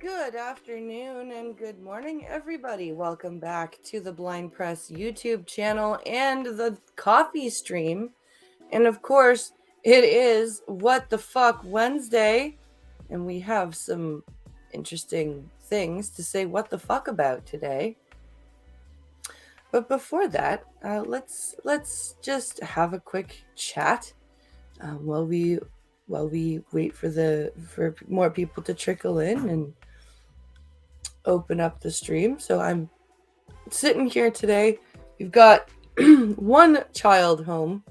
Good afternoon and good morning, everybody. Welcome back to the Blind Press YouTube channel and the coffee stream. And of course, it is What the Fuck Wednesday, and we have some interesting things to say what the fuck about today. But before that, let's just have a quick chat while we while we wait for more people to trickle in and open up the stream. So I'm sitting here today. We've got one child home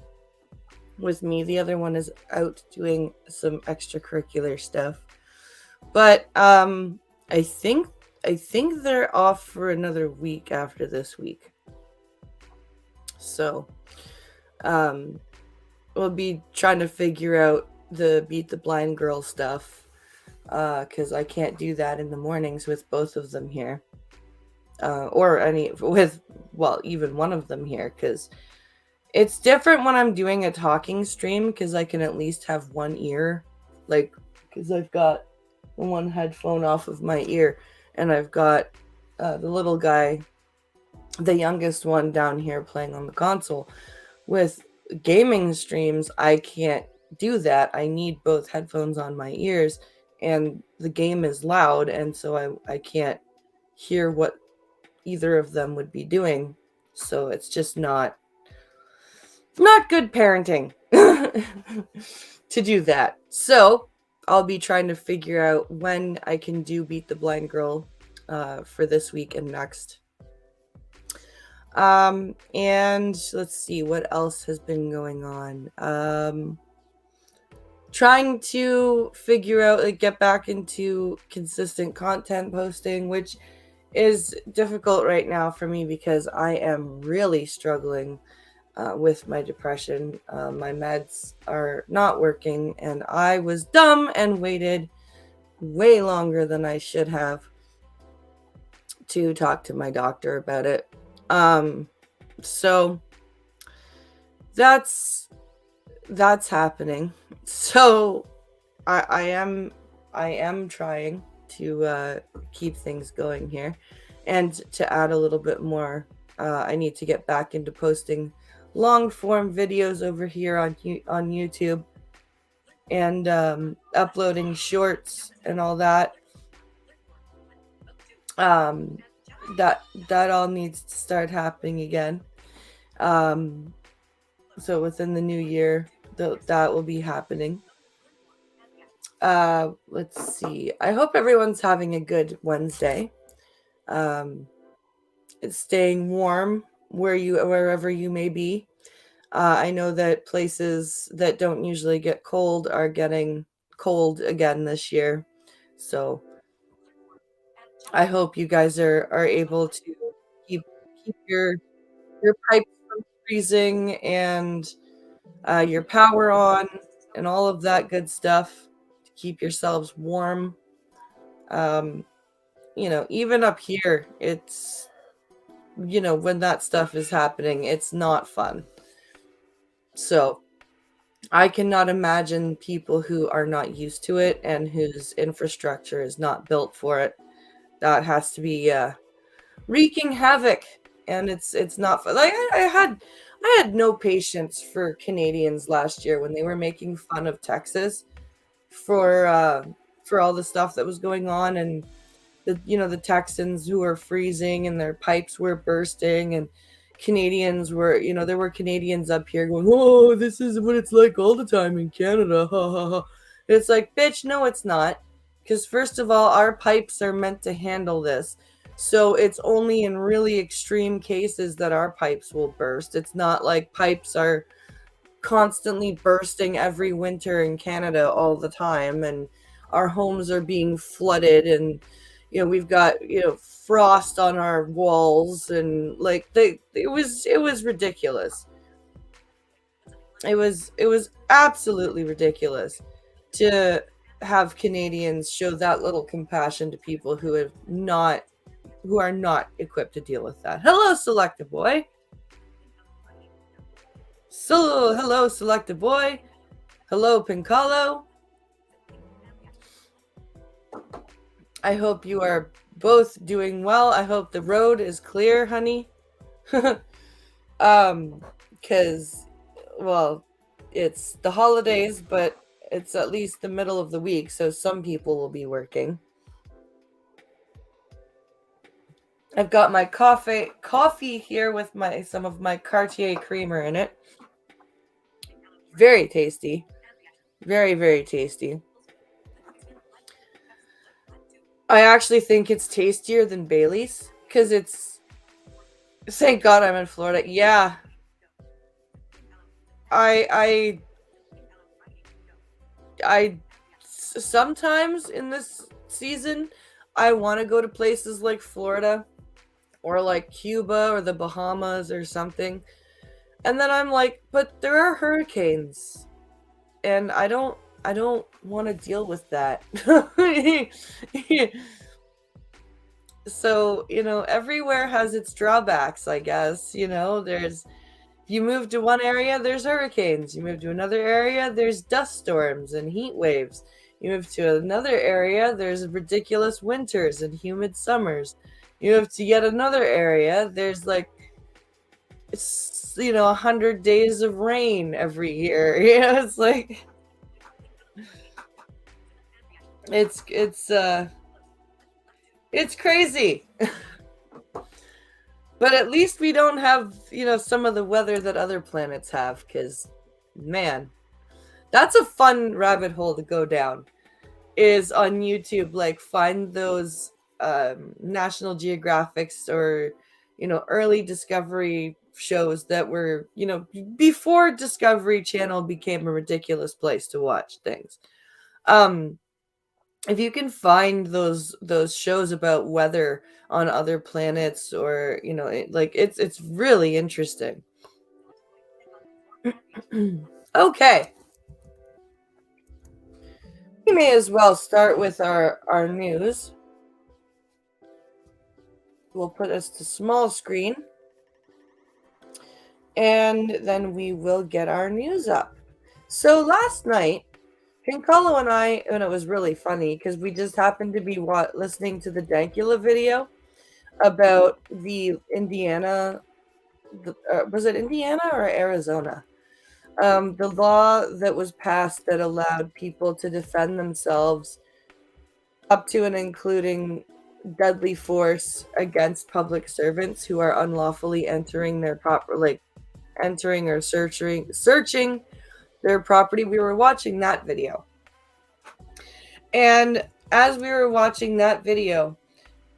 with me. The other one is out doing some extracurricular stuff. But I think they're off for another week after this week. So we'll be trying to figure out the Beat the Blind Girl stuff, because I can't do that in the mornings with both of them here, or even one of them here, because it's different when I'm doing a talking stream, because I can at least have one ear, like, because I've got one headphone off of my ear, and I've got the little guy, the youngest one, down here playing on the console. With gaming streams, I can't do that. I need both headphones on my ears, and the game is loud, and so I can't hear what either of them would be doing. So it's just not good parenting to do that. So I'll be trying to figure out when I can do Beat the Blind Girl for this week and next. And let's see what else has been going on. Trying to figure out, get back into consistent content posting, which is difficult right now for me because I am really struggling with my depression. My meds are not working, and I was dumb and waited way longer than I should have to talk to my doctor about it. So that's happening. So I am trying to keep things going here, and to add a little bit more, I need to get back into posting long form videos over here on YouTube, and uploading shorts and all that. That all needs to start happening again. So within the new year, that will be happening. Let's see. I hope everyone's having a good Wednesday. It's staying warm wherever you may be. I know that places that don't usually get cold are getting cold again this year. So I hope you guys are able to keep your pipes from freezing, and your power on, and all of that good stuff to keep yourselves warm. Even up here, it's, when that stuff is happening, it's not fun. So I cannot imagine people who are not used to it and whose infrastructure is not built for it. That has to be wreaking havoc, and it's not fun. Like I had no patience for Canadians last year when they were making fun of Texas for all the stuff that was going on, and the Texans who were freezing and their pipes were bursting, and Canadians were, there were Canadians up here going, "Oh, this is what it's like all the time in Canada." Ha ha ha. It's like, bitch, no, it's not. Because first of all, our pipes are meant to handle this. So it's only in really extreme cases that our pipes will burst. It's not like pipes are constantly bursting every winter in Canada all the time, and our homes are being flooded, and we've got frost on our walls, and like it was ridiculous. It was absolutely ridiculous to have Canadians show that little compassion to people who are not equipped to deal with that. Hello, Selective Boy. Hello, Selective Boy. Hello, Pincalo. I hope you are both doing well. I hope the road is clear, honey. Because, well, it's the holidays, but it's at least the middle of the week, so some people will be working. I've got my coffee here with some of my Cartier creamer in it. Very tasty. Very, very tasty. I actually think it's tastier than Bailey's because it's. Thank God I'm in Florida. Yeah, I sometimes in this season I want to go to places like Florida or like Cuba or the Bahamas or something. And then I'm like, but there are hurricanes and I don't want to deal with that. So, everywhere has its drawbacks, I guess. You move to one area, there's hurricanes. You move to another area, there's dust storms and heat waves. You move to another area, there's ridiculous winters and humid summers. You move to yet another area, there's like 100 days of rain every year. It's like it's crazy. But at least we don't have, some of the weather that other planets have, because, man, that's a fun rabbit hole to go down, is on YouTube, like, find those National Geographics or, early Discovery shows that were, before Discovery Channel became a ridiculous place to watch things. If you can find those shows about weather on other planets, or it's really interesting. Okay, we may as well start with our news. We'll put us to small screen, and then we will get our news up. So last night, Pincolo and I, and it was really funny because we just happened to be listening to the Dankula video about the Indiana. Was it Indiana or Arizona? The law that was passed that allowed people to defend themselves up to and including deadly force against public servants who are unlawfully entering their entering or searching their property. We were watching that video. And as we were watching that video,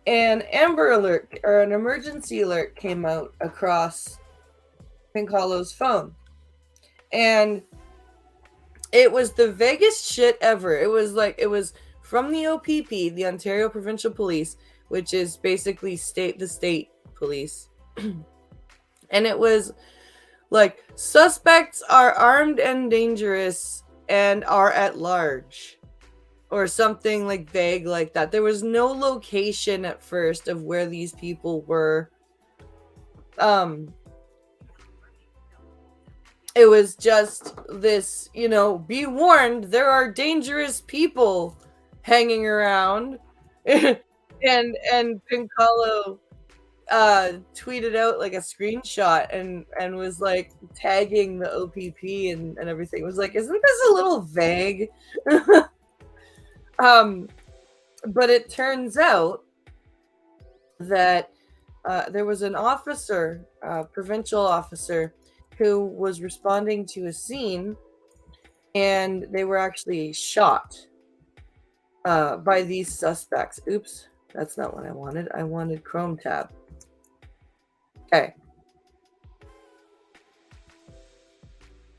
an Amber Alert or an emergency alert came out across Pincolo's phone. And it was the vaguest shit ever. It was from the OPP, the Ontario Provincial Police, which is basically the state police. And it was like, suspects are armed and dangerous and are at large, or something like vague like that. There was no location at first of where these people were. It was just this, be warned, there are dangerous people hanging around. and Pincolo tweeted out like a screenshot and was like tagging the OPP and everything. It was like, isn't this a little vague? But it turns out that there was an officer, provincial officer, who was responding to a scene, and they were actually shot by these suspects. Oops, that's not what I wanted. I wanted Chrome tab. Okay.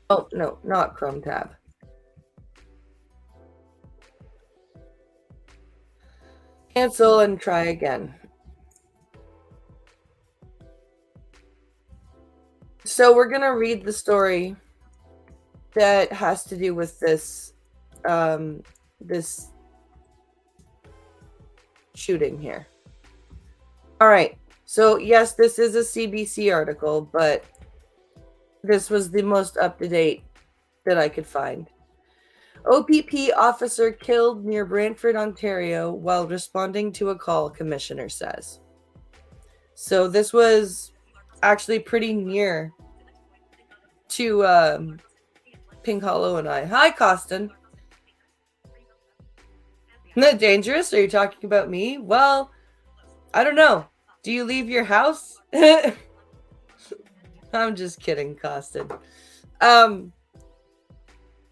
Oh, no, not Chrome tab. Cancel and try again. So we're going to read the story that has to do with this this shooting here. All right. So yes, this is a CBC article, but this was the most up-to-date that I could find. OPP officer killed near Brantford, Ontario, while responding to a call, commissioner says. So this was actually pretty near to Pincolo and I. Hi, Costin. Isn't that dangerous? Are you talking about me? Well, I don't know. Do you leave your house? I'm just kidding, Costin.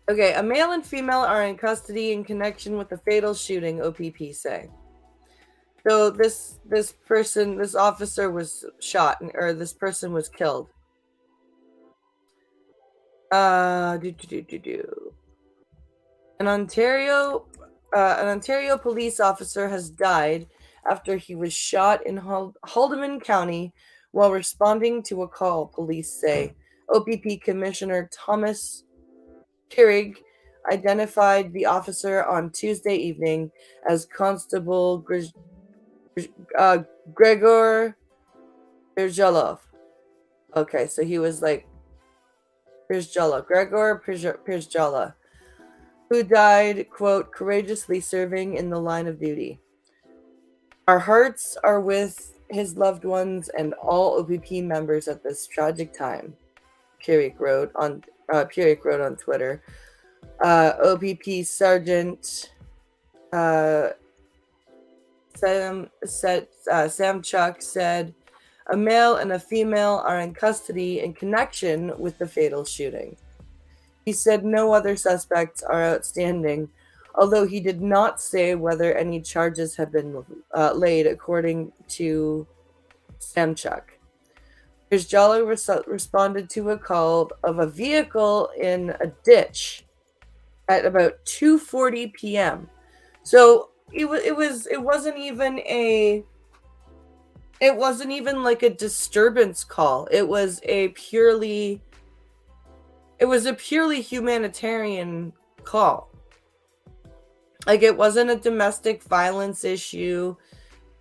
Okay, a male and female are in custody in connection with the fatal shooting, OPP say. So this officer was shot, or this person was killed. Do do do do do. An Ontario police officer has died after he was shot in Haldimand County while responding to a call, police say. OPP Commissioner Thomas Kirrig identified the officer on Tuesday evening as Constable Gregor Pirzhelov. Okay, so he was like Gregor Pirzhela, who died, quote, courageously serving in the line of duty. Our hearts are with his loved ones and all OPP members at this tragic time, Pierrick wrote on Twitter. OPP Sergeant Sam Chuck said, a male and a female are in custody in connection with the fatal shooting. He said no other suspects are outstanding, although he did not say whether any charges have been laid, according to Samchuk. Pirzhela responded to a call of a vehicle in a ditch at about 2:40 p.m. So it wasn't even like a disturbance call. It was a purely humanitarian call. Like, it wasn't a domestic violence issue.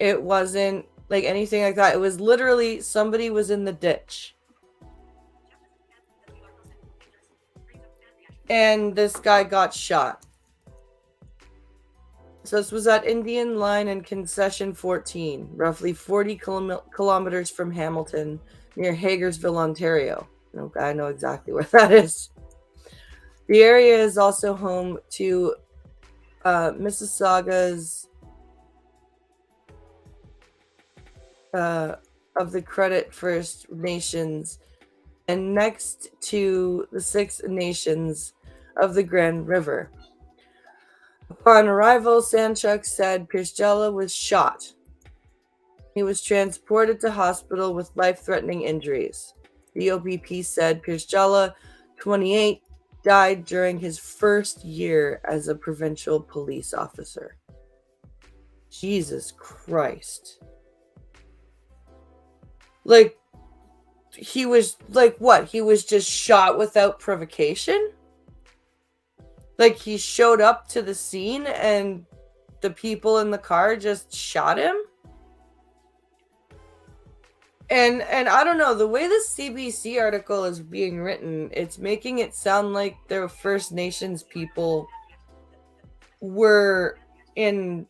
It wasn't like anything like that. It was literally somebody was in the ditch. And this guy got shot. So this was at Indian Line and Concession 14, roughly 40 kilometers from Hamilton, near Hagersville, Ontario. I know exactly where that is. The area is also home to Mississauga's of the Credit First Nations, and next to the Six Nations of the Grand River. Upon arrival, Sanchuk said Pirzhela was shot. He was transported to hospital with life-threatening injuries. The OPP said Pirzhela, 28, died during his first year as a provincial police officer. Jesus Christ. Like, he was, like, what? He was just shot without provocation? Like, he showed up to the scene and the people in the car just shot him? And I don't know, the way this CBC article is being written, it's making it sound like the First Nations people were or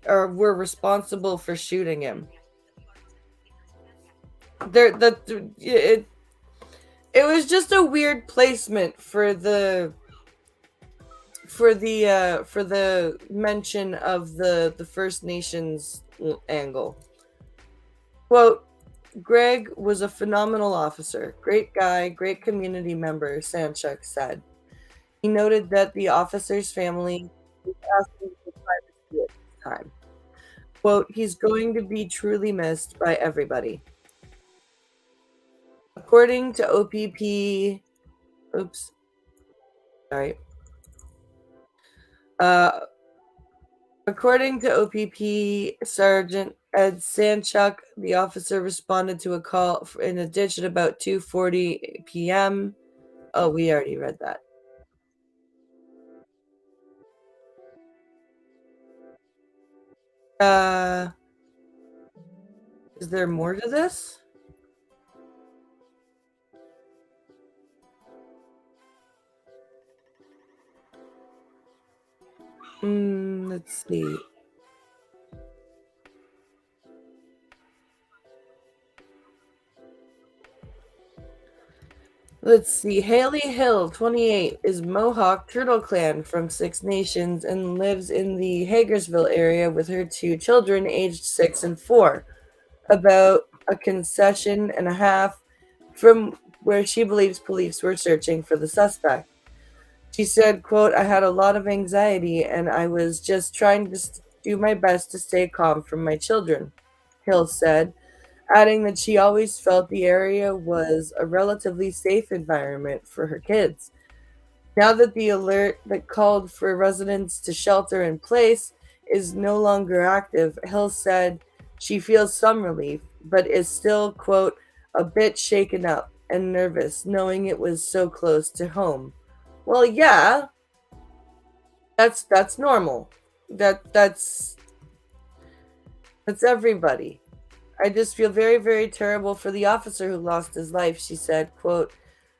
were responsible for shooting him. It was just a weird placement for the mention of the First Nations angle. Quote, Greg was a phenomenal officer, great guy, great community member, Sanchuk said. He noted that the officer's family was asking for privacy at this time. Quote, he's going to be truly missed by everybody. According to OPP, according to OPP Sergeant Ed Sanchuk, the officer responded to a call in a ditch at about 2:40 p.m. Oh, we already read that. Is there more to this? Let's see. Haley Hill, 28, is Mohawk Turtle Clan from Six Nations and lives in the Hagersville area with her two children aged 6 and 4, about a concession and a half from where she believes police were searching for the suspect. She said, quote, "I had a lot of anxiety and I was just trying to do my best to stay calm from my children," Hill said, adding that she always felt the area was a relatively safe environment for her kids. Now that the alert that called for residents to shelter in place is no longer active, Hill said she feels some relief, but is still, quote, "a bit shaken up and nervous knowing it was so close to home." Well, yeah, that's normal. That's everybody. I just feel very, very terrible for the officer who lost his life, she said, quote,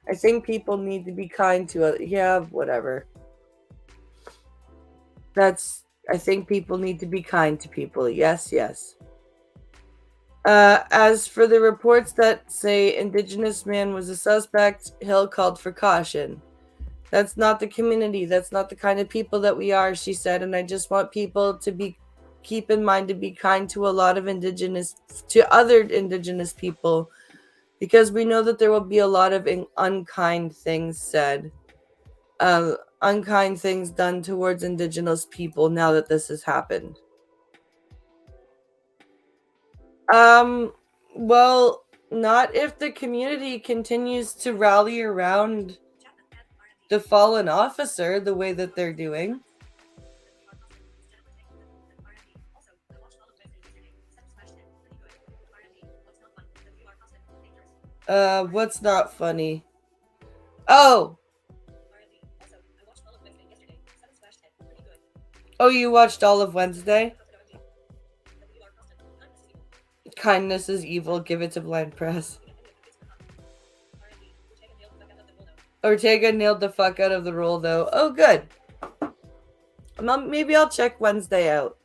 "I think people need to be kind to others." Yeah, whatever. I think people need to be kind to people. Yes, yes. As for the reports that say Indigenous man was a suspect, Hill called for caution. "That's not the community. That's not the kind of people that we are," she said. "And I just want people to keep in mind to be kind to other Indigenous people, because we know that there will be a lot of unkind things said, unkind things done towards Indigenous people now that this has happened." Well, not if the community continues to rally around the fallen officer the way that they're doing. What's not funny? Oh! Oh, you watched all of Wednesday? Kindness is evil. Give it to Blind Press. Ortega nailed the fuck out of the role, though. Oh, good. Maybe I'll check Wednesday out.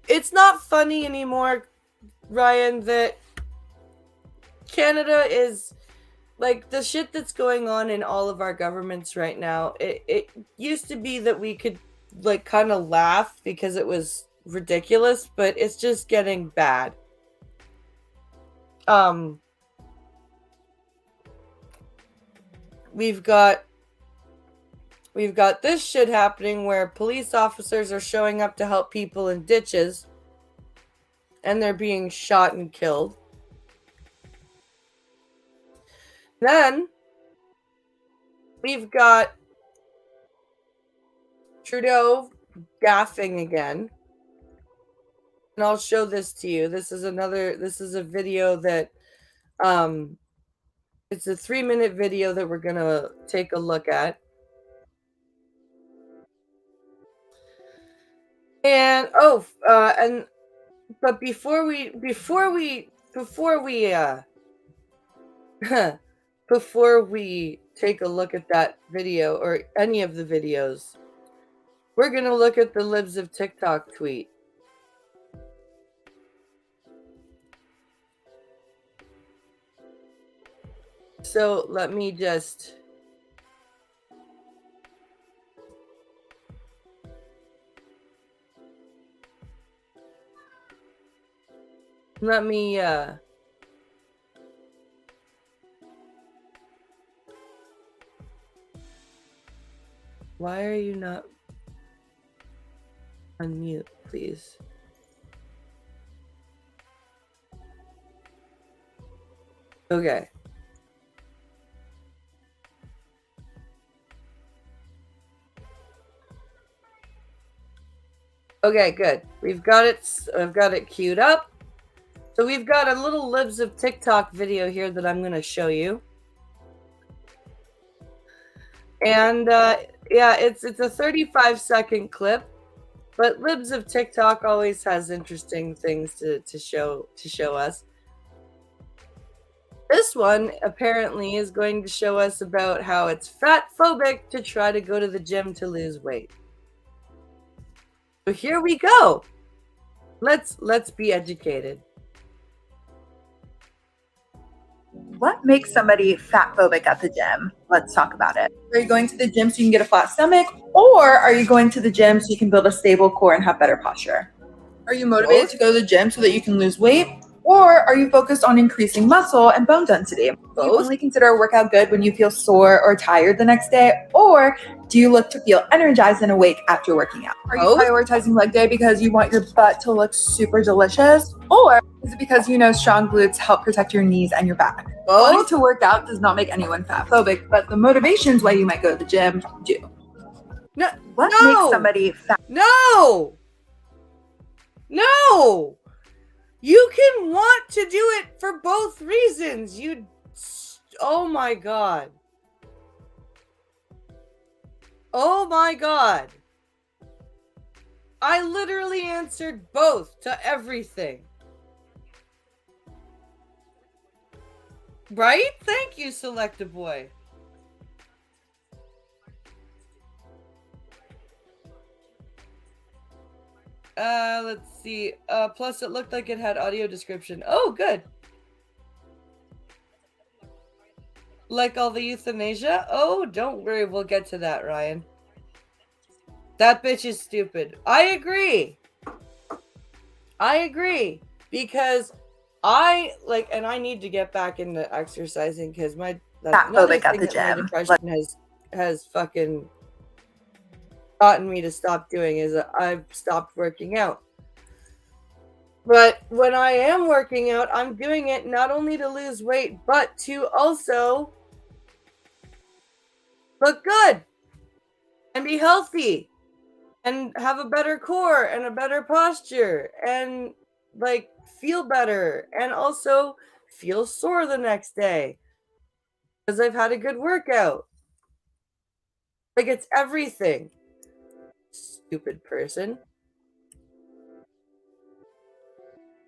It's not funny anymore, Ryan, that Canada is like the shit that's going on in all of our governments right now. It used to be that we could like kind of laugh because it was ridiculous, but it's just getting bad. We've got this shit happening where police officers are showing up to help people in ditches and they're being shot and killed. Then we've got Trudeau gaffing again. And I'll show this to you. This is a video that it's a 3-minute video that we're gonna take a look at. And but before we before we take a look at that video or any of the videos, we're gonna look at the Libs of TikTok tweet. So let me just why are you not unmute, please? Okay. Okay, good. I've got it queued up. So we've got a little Libs of TikTok video here that I'm going to show you. And yeah, it's a 35-second clip, but Libs of TikTok always has interesting things to show us. This one apparently is going to show us about how it's fat phobic to try to go to the gym to lose weight. So here we go. Let's be educated. What makes somebody fat phobic at the gym? Let's talk about it. Are you going to the gym so you can get a flat stomach, or are you going to the gym so you can build a stable core and have better posture? Are you motivated to go to the gym so that you can lose weight, Or are you focused on increasing muscle and bone density? Do you Both. only consider a workout good when you feel sore or tired the next day? Or do you look to feel energized and awake after working out? Are you Both. prioritizing leg day because you want your butt to look super delicious? Or is it because you know strong glutes help protect your knees and your back? Wanting Both. to work out does not make anyone fat phobic, but the motivations why you might go to the gym do. No. What No. makes somebody fat? No. No. You can want to do it for both reasons. Oh my God. Oh my God. I literally answered both to everything. Right? Thank you, Selecta Boy. Let's see. Plus it looked like it had audio description. Oh, good. Like all the euthanasia? Oh, don't worry. We'll get to that, Ryan. That bitch is stupid. I agree. Because I and I need to get back into exercising because Fat phobic at the gym. My depression has fucking gotten me to stop doing is I've stopped working out. But when I am working out, I'm doing it not only to lose weight, but to also look good and be healthy and have a better core and a better posture and feel better and also feel sore the next day because I've had a good workout. It's everything. Stupid person.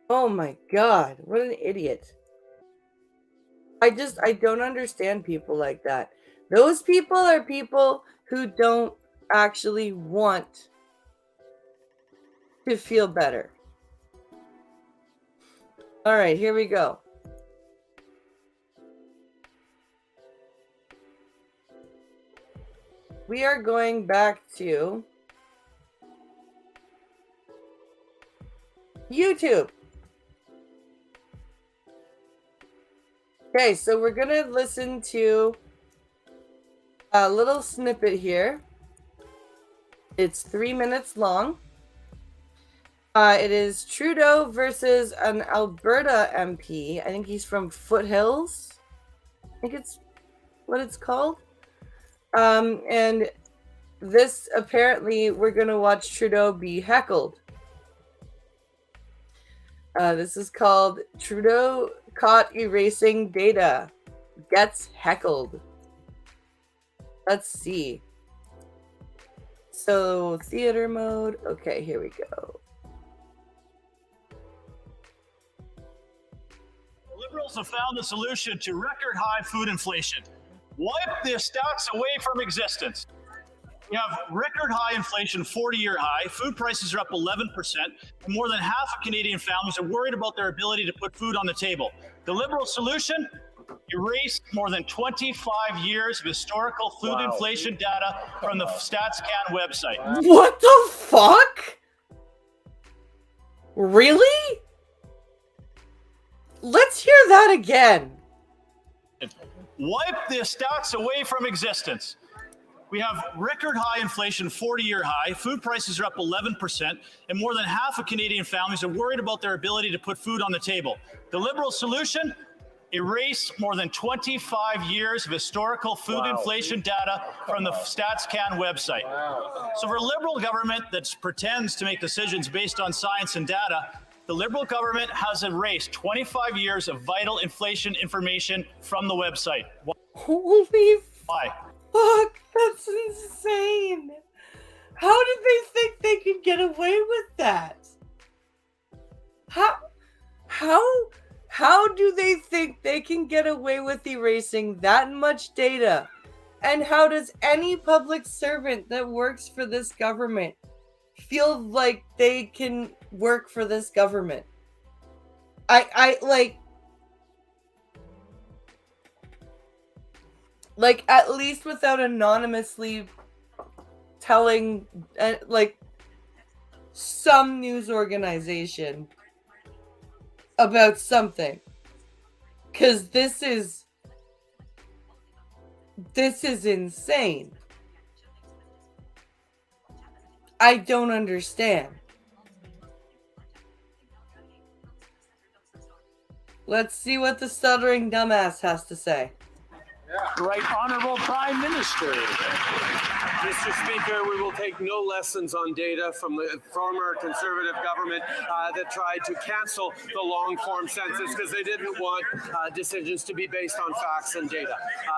Oh my God, what an idiot. I don't understand people like that. Those people are people who don't actually want to feel better. All right, here we go. We are going back to YouTube. Okay, so we're going to listen to a little snippet here. It's 3 minutes long. It is Trudeau versus an Alberta MP. I think he's from Foothills. I think it's what it's called. And this apparently we're going to watch Trudeau be heckled. This is called Trudeau Caught Erasing Data. Gets heckled. Let's see. So, theater mode. Okay, here we go. Liberals have found the solution to record high food inflation. Wipe the stats away from existence. We have record high inflation, 40-year high. Food prices are up 11%. And more than half of Canadian families are worried about their ability to put food on the table. The Liberal solution? Erase more than 25 years of historical food inflation data from the StatsCan website. What the fuck? Really? Let's hear that again. Wipe the stats away from existence. We have record high inflation, 40-year high. Food prices are up 11%, and more than half of Canadian families are worried about their ability to put food on the table. The Liberal solution? Erase more than 25 years of historical food inflation data from the StatsCan website. So for a Liberal government that pretends to make decisions based on science and data, the Liberal government has erased 25 years of vital inflation information from the website. Holy Why? fuck, that's insane. How did they think they could get away with that? How do they think they can get away with erasing that much data? And how does any public servant that works for this government feel like they can work for this government? I at least without anonymously telling some news organization about something. Because this is insane. I don't understand. Let's see what the stuttering dumbass has to say. Right Honorable Prime Minister. Mr. Speaker, we will take no lessons on data from the former Conservative government that tried to cancel the long-form census because they didn't want decisions to be based on facts and data.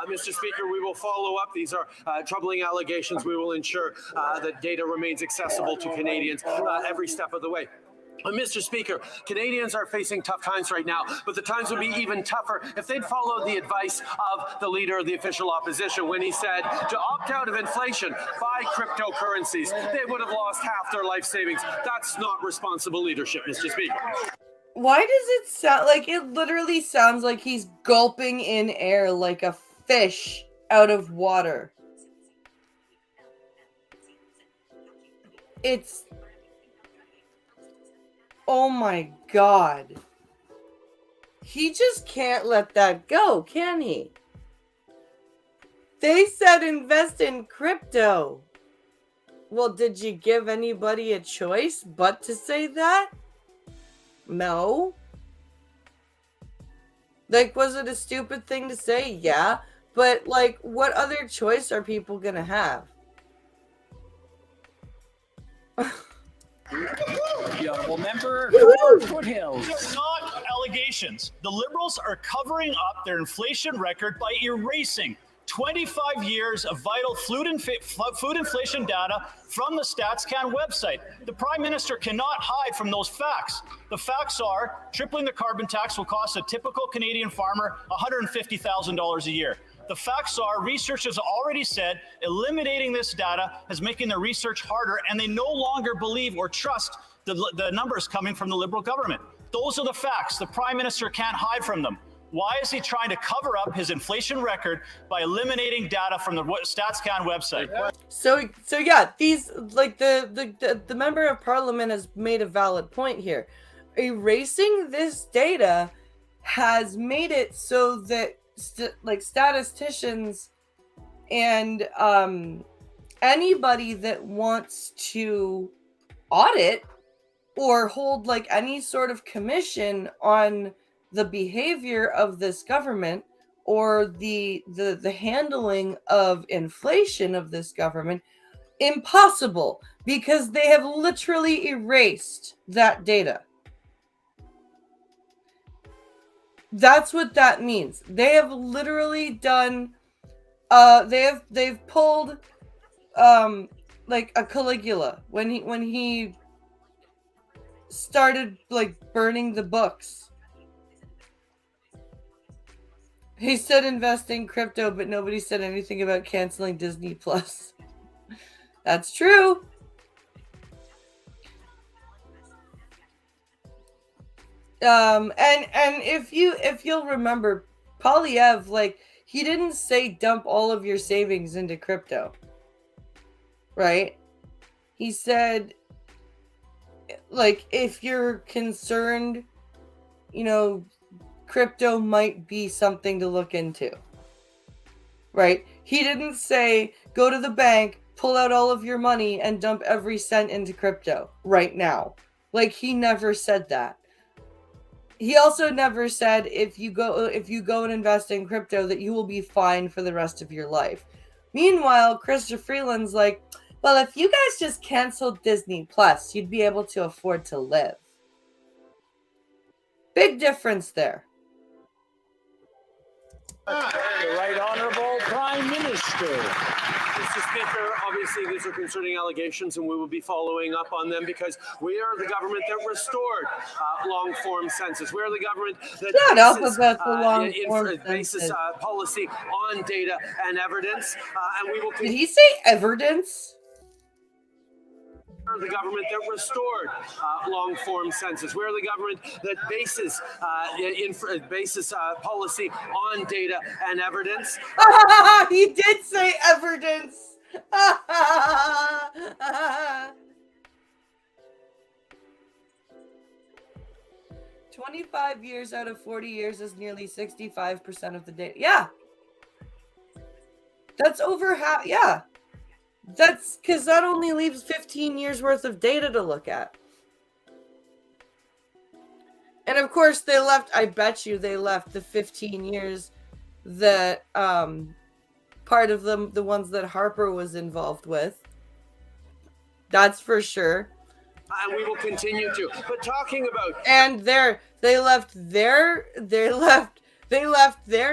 Mr. Speaker, we will follow up. These are troubling allegations. We will ensure that data remains accessible to Canadians every step of the way. Mr. Speaker, Canadians are facing tough times right now, but the times would be even tougher if they'd followed the advice of the leader of the official opposition when he said to opt out of inflation, buy cryptocurrencies. They would have lost half their life savings. That's not responsible leadership, Mr. Speaker. Why does it sound like it literally sounds like he's gulping in air like a fish out of water? It's... Oh my God. He just can't let that go, can he? They said invest in crypto. Well, did you give anybody a choice but to say that? No. Like, was it a stupid thing to say? Yeah. But, like, what other choice are people gonna have? The Honorable Member Foothills. These are not allegations. The Liberals are covering up their inflation record by erasing 25 years of vital food inflation data from the StatsCan website. The Prime Minister cannot hide from those facts. The facts are tripling the carbon tax will cost a typical Canadian farmer $150,000 a year. The facts are research has already said eliminating this data is making the research harder, and they no longer believe or trust the numbers coming from the Liberal government. Those are the facts. The Prime Minister can't hide from them. Why is he trying to cover up his inflation record by eliminating data from the StatsCan website? So yeah, these, like, the member of parliament has made a valid point here. Erasing this data has made it so that like statisticians and anybody that wants to audit or hold like any sort of commission on the behavior of this government or the handling of inflation of this government, impossible, because they have literally erased that data. That's what that means. They have literally done they've pulled like a Caligula when he started like burning the books. He said invest in crypto, but nobody said anything about canceling Disney Plus. That's true. And if you'll remember, Polyev, like, he didn't say dump all of your savings into crypto, right? He said, like, if you're concerned, you know, crypto might be something to look into, right? He didn't say go to the bank, pull out all of your money and dump every cent into crypto right now. Like, he never said that. He also never said if you go and invest in crypto that you will be fine for the rest of your life. Meanwhile, Chrystia Freeland's like, well, if you guys just canceled Disney Plus, you'd be able to afford to live. Big difference there. The Right Honorable Prime Minister. Mr. Speaker, obviously these are concerning allegations and we will be following up on them because we are the government that restored long-form census. We are the government that Shut up about the long-form basis policy on data and evidence. And we will Did he say evidence? The government that restored long-form census. We're the government that bases policy on data and evidence. He did say evidence. 25 years out of 40 years is nearly 65% of the data. Yeah. That's over half. Yeah. That's because that only leaves 15 years worth of data to look at. And of course they left, I bet you they left the 15 years that part of them, the ones that Harper was involved with. That's for sure. And we will continue to. But talking about, and they left their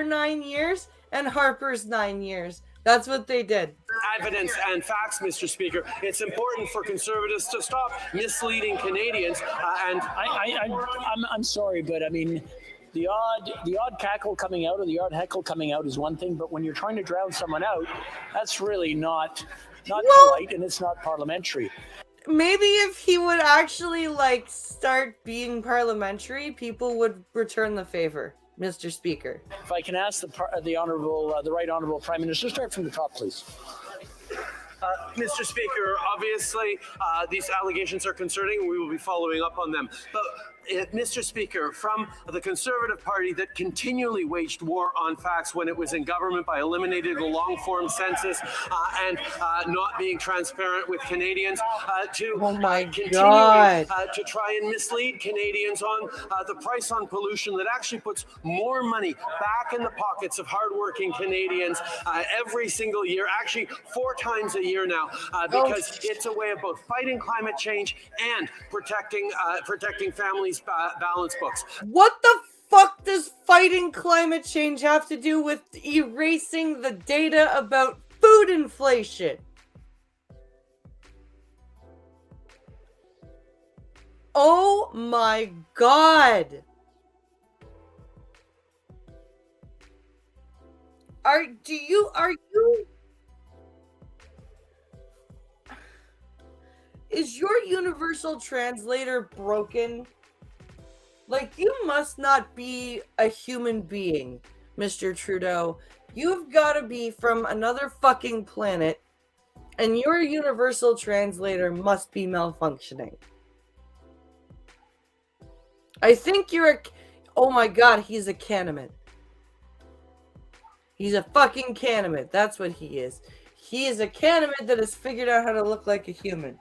9 years and Harper's 9 years. That's what they did. Evidence and facts, Mr. Speaker, it's important for Conservatives to stop misleading Canadians. I'm sorry, but I mean, the odd cackle coming out or the odd heckle coming out is one thing, but when you're trying to drown someone out, that's really not polite, and it's not parliamentary. Maybe if he would actually like start being parliamentary, people would return the favor, Mr. Speaker. If I can ask the right honourable Prime Minister, start from the top, please. Mr. Speaker, obviously these allegations are concerning. We will be following up on them. But Mr. Speaker, from the Conservative Party that continually waged war on facts when it was in government by eliminating the long-form census and not being transparent with Canadians, to continuing to try and mislead Canadians on the price on pollution that actually puts more money back in the pockets of hardworking Canadians every single year, actually 4 times a year now, because it's a way of both fighting climate change and protecting families' balance books. What the fuck does fighting climate change have to do with erasing the data about food inflation? Oh my God. Are you is your universal translator broken? Like, you must not be a human being, Mr. Trudeau. You've got to be from another fucking planet, and your universal translator must be malfunctioning. I think you're a... Oh my God, he's a Canaman. He's a fucking Canaman. That's what he is. He is a Canaman that has figured out how to look like a human.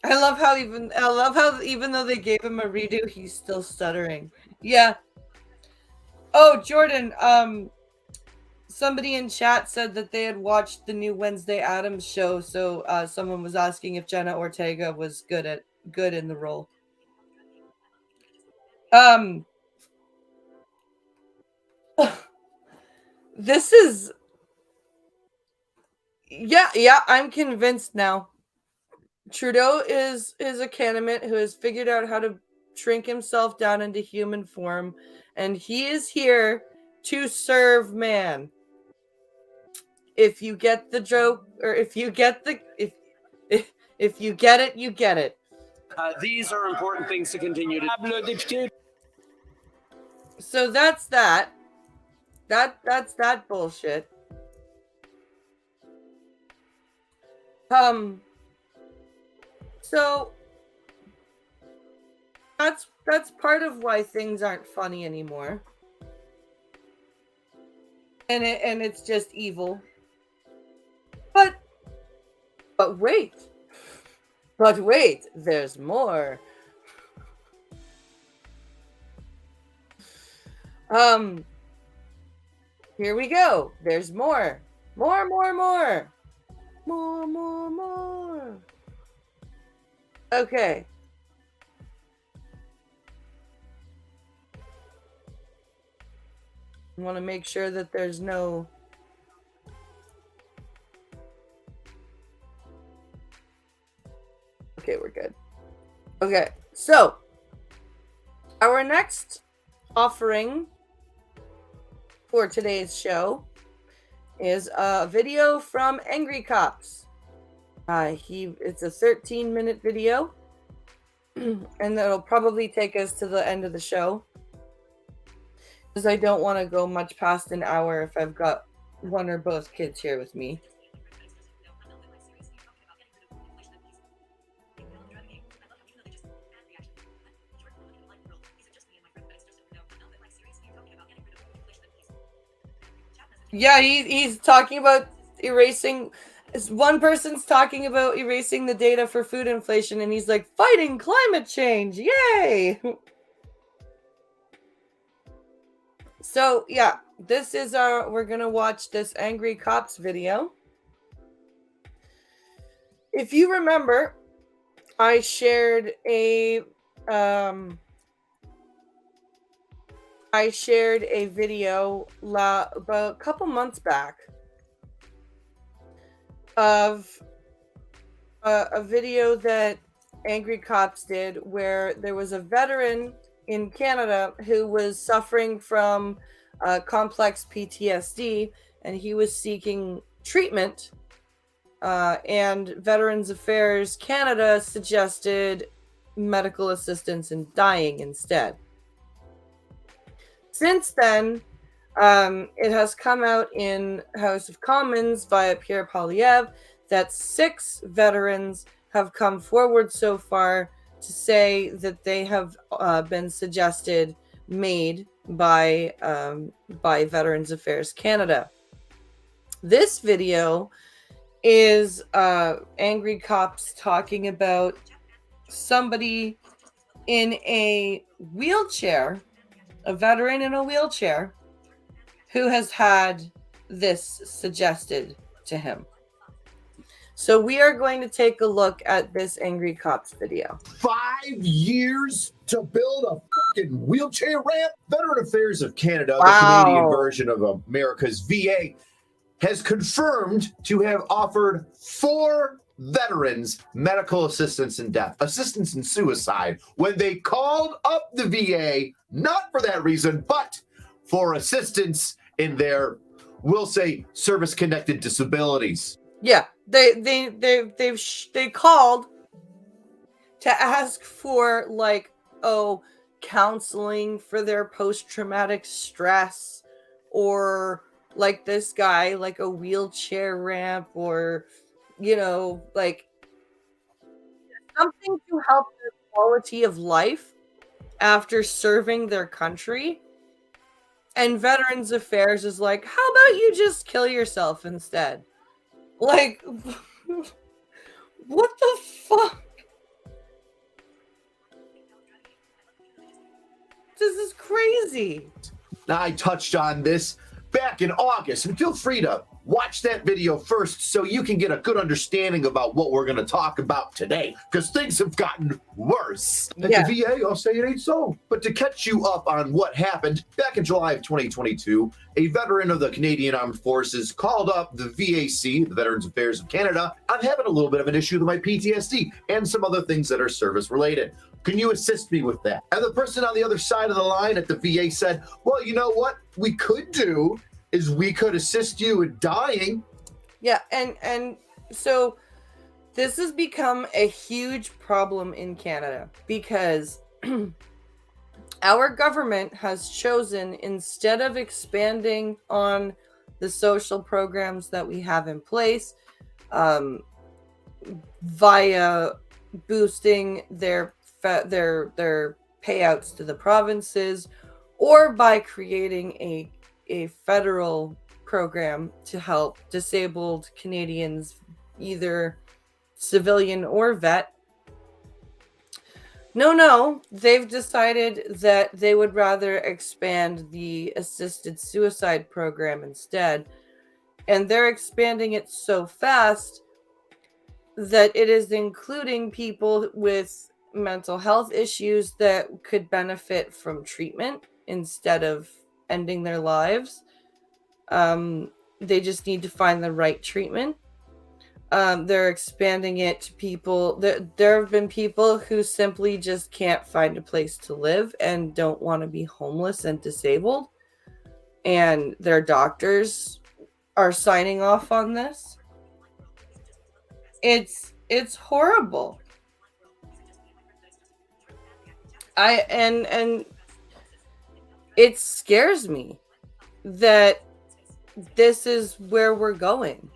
I love how even though they gave him a redo, he's still stuttering. Yeah. Oh, Jordan, somebody in chat said that they had watched the new Wednesday Addams show, so someone was asking if Jenna Ortega was good in the role. This is... Yeah, I'm convinced now. Trudeau is a Canaman who has figured out how to shrink himself down into human form, and he is here to serve man. If you get the joke, or if you get the if you get it, you get it. These are important things to continue to. So that's that. That's that bullshit. So that's part of why things aren't funny anymore. And it's just evil. But wait. There's more. Here we go. There's more. More. Okay. I want to make sure that there's no... Okay, we're good. Okay, so our next offering for today's show is a video from Angry Cops. It's a 13-minute video, and that'll probably take us to the end of the show, because I don't want to go much past an hour if I've got one or both kids here with me. Yeah, he's talking about erasing. One person's talking about erasing the data for food inflation, and he's like, fighting climate change. Yay! So, yeah, this is we're going to watch this Angry Cops video. If you remember, I shared a video about a couple months back of a video that Angry Cops did where there was a veteran in Canada who was suffering from complex PTSD, and he was seeking treatment, and Veterans Affairs Canada suggested medical assistance in dying instead. Since then, it has come out in House of Commons via Pierre Poilievre that 6 veterans have come forward so far to say that they have been suggested made by Veterans Affairs Canada. This video is Angry Cops talking about somebody in a wheelchair, a veteran in a wheelchair, who has had this suggested to him. So we are going to take a look at this Angry Cops video. 5 years to build a fucking wheelchair ramp? Veteran Affairs of Canada, the Canadian version of America's VA, has confirmed to have offered 4 veterans medical assistance in death, assistance in suicide, when they called up the VA, not for that reason, but for assistance in their, we'll say, service-connected disabilities. Yeah, they called to ask for, like, counseling for their post-traumatic stress, or like this guy, like a wheelchair ramp, or, you know, like something to help their quality of life after serving their country. And Veterans Affairs is like, how about you just kill yourself instead? Like, what the fuck? This is crazy. Now, I touched on this back in August, and feel free to watch that video first so you can get a good understanding about what we're going to talk about today, because things have gotten worse. At the VA, I'll say it ain't so. But to catch you up on what happened, back in July of 2022, a veteran of the Canadian Armed Forces called up the VAC, the Veterans Affairs of Canada, I'm having a little bit of an issue with my PTSD and some other things that are service related. Can you assist me with that? And the person on the other side of the line at the VA said, well, you know what we could do is we could assist you in dying. Yeah, and so this has become a huge problem in Canada because our government has chosen, instead of expanding on the social programs that we have in place, via boosting their payouts to the provinces, or by creating a federal program to help disabled Canadians, either civilian or vet. No, they've decided that they would rather expand the assisted suicide program instead. And they're expanding it so fast that it is including people with mental health issues that could benefit from treatment instead of ending their lives. They just need to find the right treatment. They're expanding it to people. There have been people who simply just can't find a place to live and don't want to be homeless and disabled, and their doctors are signing off on this. It's horrible. And it scares me that this is where we're going,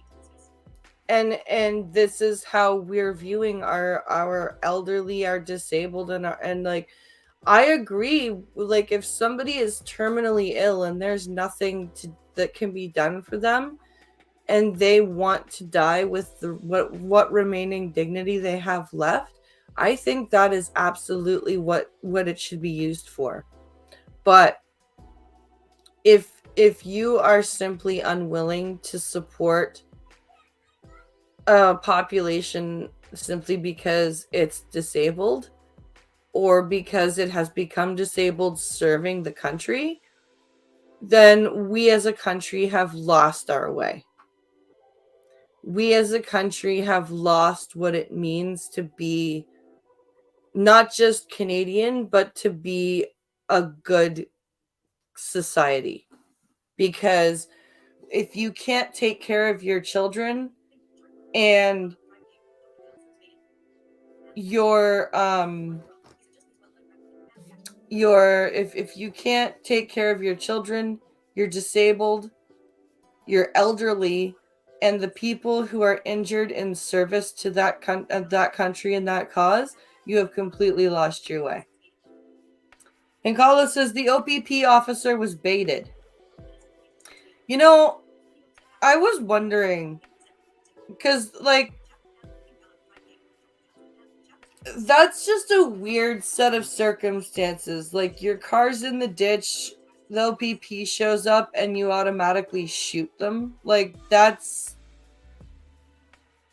and this is how we're viewing our elderly, our disabled, and like, I agree, like, if somebody is terminally ill and there's nothing that can be done for them, and they want to die with what remaining dignity they have left, I think that is absolutely what it should be used for. But if you are simply unwilling to support a population simply because it's disabled or because it has become disabled serving the country, then we as a country have lost our way. We as a country have lost what it means to be not just Canadian, but to be a good society. Because if you can't take care of your children and if you can't take care of your children, you're disabled, you're elderly, and the people who are injured in service to that country and that cause, you have completely lost your way. And Carlos says the OPP officer was baited. You know, I was wondering, because, like, that's just a weird set of circumstances. Like, your car's in the ditch, the OPP shows up, and you automatically shoot them. Like, that's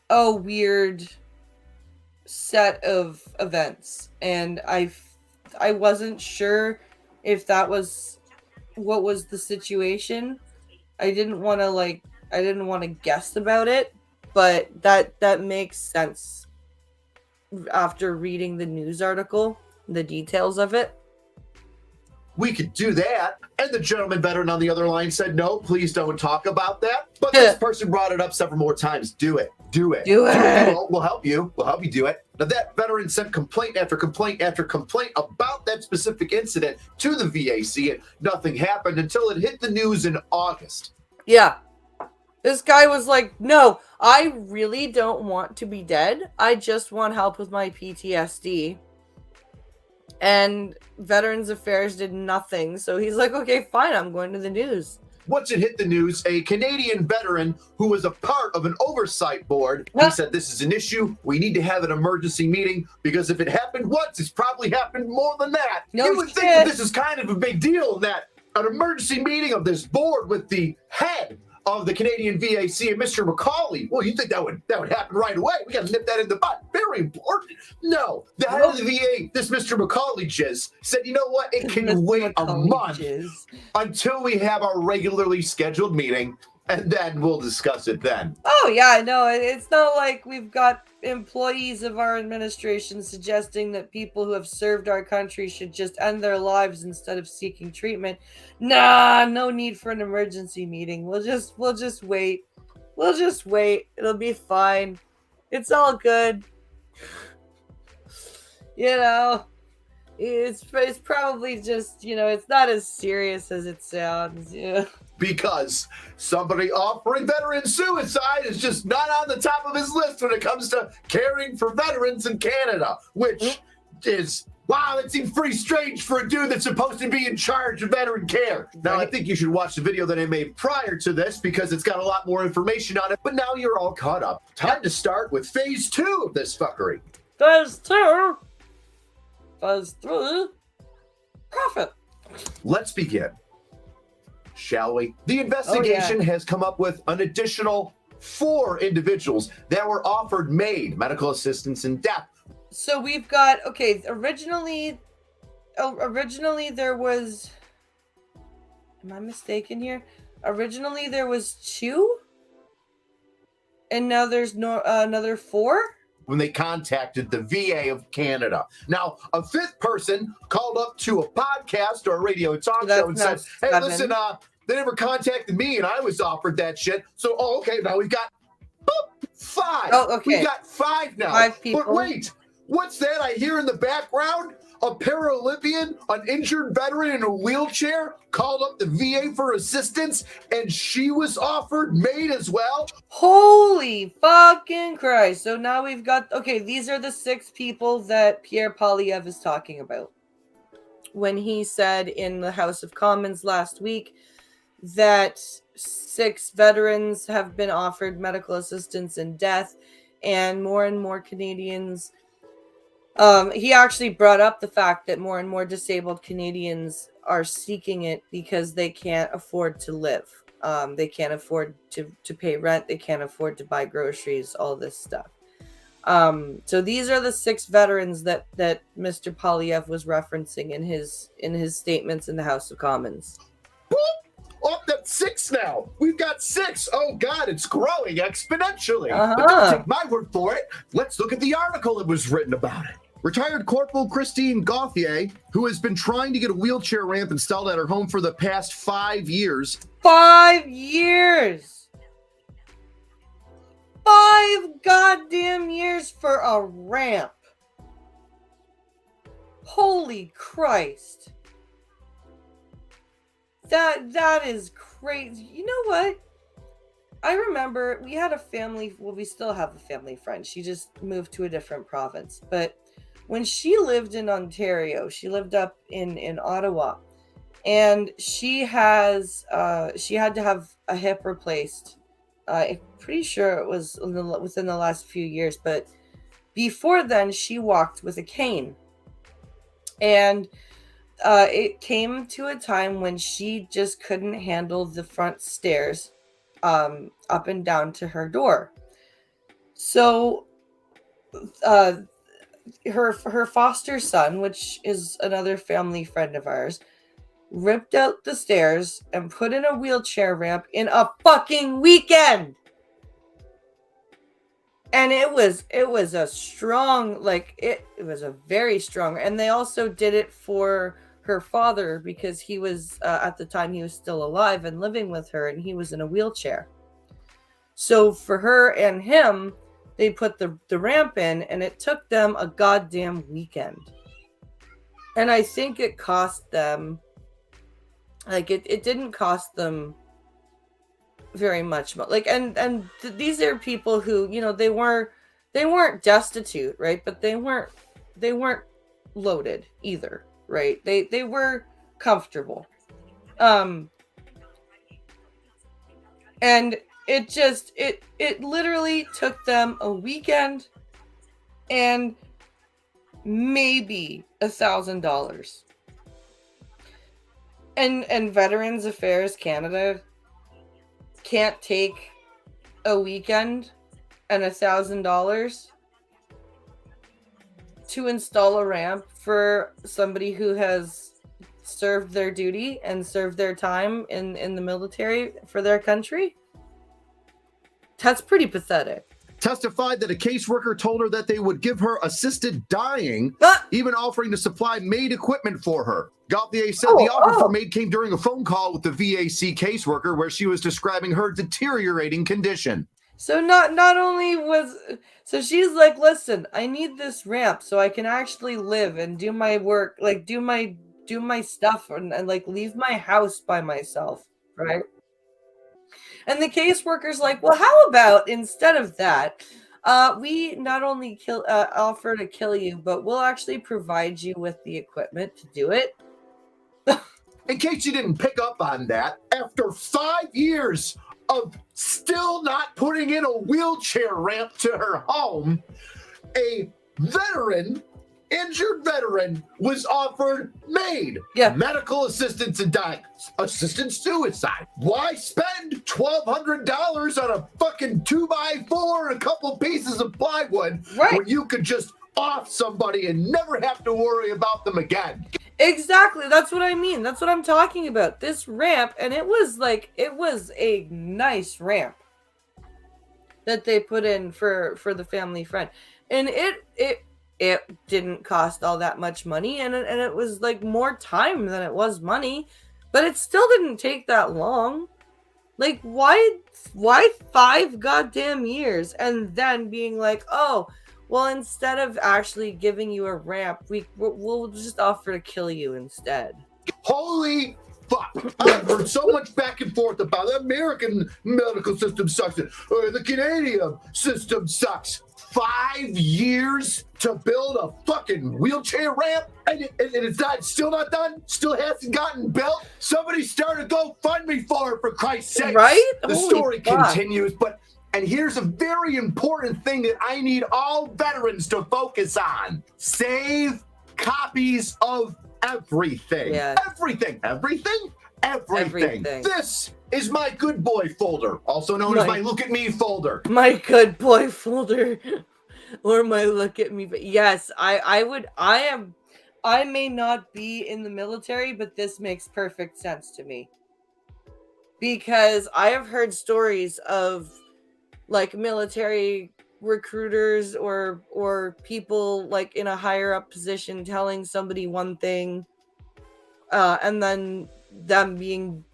a weird set of events. And I wasn't sure if that was what was the situation. I didn't want to guess about it, but that makes sense after reading the news article, the details of it. We could do that. And the gentleman veteran on the other line said, no, please don't talk about that. But this person brought it up several more times. Do it. We'll help you. We'll help you do it. Now, that veteran sent complaint after complaint after complaint about that specific incident to the VAC, and nothing happened until it hit the news in August. Yeah. This guy was like, no, I really don't want to be dead. I just want help with my PTSD. And Veterans Affairs did nothing. So he's like, okay, fine, I'm going to the news. Once it hit the news, a Canadian veteran who was a part of an oversight board, he said, this is an issue. We need to have an emergency meeting because if it happened once, it's probably happened more than that. You would think that this is kind of a big deal, that an emergency meeting of this board with the head of the Canadian VAC and Mr. McCauley. Well, you think that would happen right away? We got to nip that in the bud. Very important. No, the head of the VA, this Mr. McCauley jizz, said, you know what? It can wait a month until we have our regularly scheduled meeting, and then we'll discuss it then. Oh, yeah, no, it's not like we've got employees of our administration suggesting that people who have served our country should just end their lives instead of seeking treatment. Nah, no need for an emergency meeting. We'll just wait. We'll just wait. It'll be fine. It's all good. You know, it's probably just, you know, it's not as serious as it sounds. Yeah. Because somebody offering veteran suicide is just not on the top of his list when it comes to caring for veterans in Canada, which is, wow, that seems pretty strange for a dude that's supposed to be in charge of veteran care. Now, I think you should watch the video that I made prior to this because it's got a lot more information on it, but now you're all caught up. Time to start with phase 2 of this fuckery. Phase 2? Phase 3? Profit. Let's begin. Shall we? The investigation has come up with an additional 4 individuals that were offered MAID, medical assistance in death. So we've got, okay, originally there was, am I mistaken here? Originally there was 2? And now there's another 4? When they contacted the VA of Canada. Now, a 5th person called up to a podcast or a radio talk show and said, hey, listen, they never contacted me and I was offered that shit. So, okay, now we've got 5. Oh, okay. We've got 5 now. 5 people. But wait, what's that I hear in the background? A Paralympian, an injured veteran in a wheelchair, called up the VA for assistance, and she was offered MAID as well? Holy fucking Christ. So now we've got, okay, these are the 6 people that Pierre Poilievre is talking about. When he said in the House of Commons last week that 6 veterans have been offered medical assistance in death, and more Canadians. He actually brought up the fact that more and more disabled Canadians are seeking it because they can't afford to live. They can't afford to pay rent. They can't afford to buy groceries, all this stuff. So these are the 6 veterans that Mr. Polyev was referencing in his statements in the House of Commons. Oh, that's 6 now. We've got 6. Oh, God, it's growing exponentially. But don't take my word for it. Let's look at the article that was written about it. Retired Corporal Christine Gauthier, who has been trying to get a wheelchair ramp installed at her home for the past 5 years. 5 years! 5 goddamn years for a ramp. Holy Christ. That is crazy. You know what? I remember we had a family, well, we still have a family friend. She just moved to a different province. But when she lived in Ontario, she lived up in Ottawa, and she had to have a hip replaced. I'm pretty sure it was within the last few years, but before then she walked with a cane. And it came to a time when she just couldn't handle the front stairs up and down to her door. So her foster son, which is another family friend of ours, ripped out the stairs and put in a wheelchair ramp in a fucking weekend. And it was a strong, like, it was a very strong, and they also did it for her father because he was at the time he was still alive and living with her, and he was in a wheelchair. So for her and him, they put the ramp in, and it took them a goddamn weekend. And I think it cost them, like, it didn't cost them very much, like, and these are people who, you know, they weren't destitute, right? But they weren't loaded either, right? They were comfortable, and it literally took them a weekend and maybe $1,000. And Veterans Affairs Canada can't take a weekend and $1,000 to install a ramp for somebody who has served their duty and served their time in the military for their country. That's pretty pathetic. Testified that a caseworker told her that they would give her assisted dying, even offering to supply maid equipment for her. Gauthier said the offer for maid came during a phone call with the VAC caseworker where she was describing her deteriorating condition. So so she's like, listen, I need this ramp so I can actually live and do my work, like do my stuff and like leave my house by myself, right? And the caseworker's like, well, how about instead of that, we not only offer to kill you, but we'll actually provide you with the equipment to do it. In case you didn't pick up on that, after 5 years of still not putting in a wheelchair ramp to her home, a injured veteran was offered medical assistance in dying, assisted suicide. Why spend $1,200 on a fucking 2x4 and a couple pieces of plywood when you could just off somebody and never have to worry about them again? Exactly. That's what I mean. That's what I'm talking about. This ramp, and it was a nice ramp that they put in for the family friend. And it didn't cost all that much money, and it was like more time than it was money, but it still didn't take that long. Like, why 5 goddamn years and then being like, oh, well, instead of actually giving you a ramp, we'll just offer to kill you instead. Holy fuck. I've heard so much back and forth about the American medical system sucks, or the Canadian system sucks. 5 years to build a fucking wheelchair ramp, and it's still not done? Still hasn't gotten built? Somebody start a GoFundMe for it, for Christ's sake. Right? The Holy story fuck. continues, and here's a very important thing that I need all veterans to focus on. Save copies of everything. Yeah. Everything. This is my good boy folder, also known as my look at me folder. My good boy folder. Or my look at me. But yes, I may not be in the military, but this makes perfect sense to me. Because I have heard stories of like military recruiters or people like in a higher up position telling somebody one thing, and then them being